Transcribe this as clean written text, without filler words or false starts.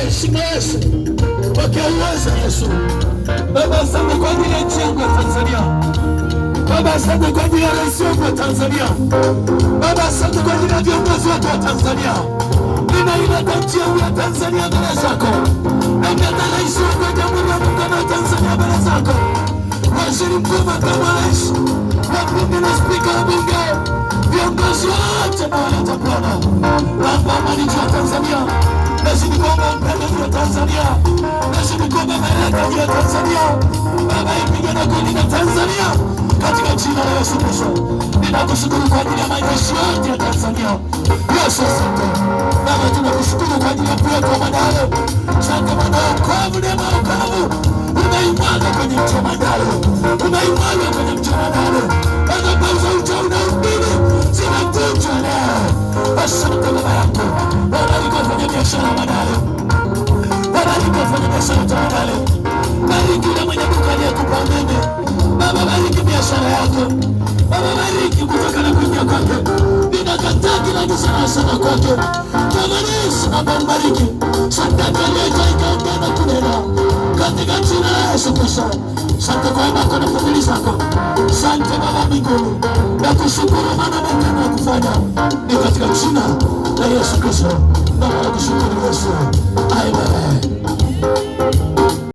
heshima Yesu, pokea uwezo Yesu. Baba, asante kwa ajili ya nchi yangu ya Tanzania. Baba, asante kwa ajili ya rais wangu wa Tanzania. Baba, asante kwa ajili ya viongozi wote wa Tanzania. Ninaileta nchi yangu ya Tanzania mbele zako. Namleta rais wangu wa Jamhuri ya Muungano wa Tanzania mbele zako. Waziri Mkuu, makamu wa rais, wabunge na spika wa bunge, viongozi wote na waleta Bwana. Baba, amani ya Tanzania. Nazidi kuomba upendo wa Tanzania. Nazidi kuomba baraka ya Tanzania. Baba, ipigane kulinda Tanzania katika jina la Yesu Kristo. Ninakushukuru kwa ajili ya maisha yote ya Tanzania. Yesu, asante. Baba, tunakushukuru kwa ajili ya kuwepo Madale. Asante Bwana, wokovu neema ya wokovu unaimwaga kwenye mto Madale. Unaimwaga kwenye mto Madale. Baba, pauza uchawi na ubini zinavunjwa leo. Asante Baba yangu. Baba, alikofanya biashara Madale. Baba, alikofanya biashara Madale. Bariki yule mwenye duka aliyekupa umeme. Baba, bariki biashara yako. Baba, bariki kutoka na kuingia kwake. Ninakataa kila giza na hasara kwake. Kama Yesu, Baba mbariki. Sadaka leta ikaongea na kunena katika jina la Yesu Kristo. Asante kwa wema wako na fadhili zako. Asante Baba mbinguni. Nakushukuru maana mengi ya kufanya ni katika jina la Yesu Kristo. Baba, nakushukuru Yesu. Amen.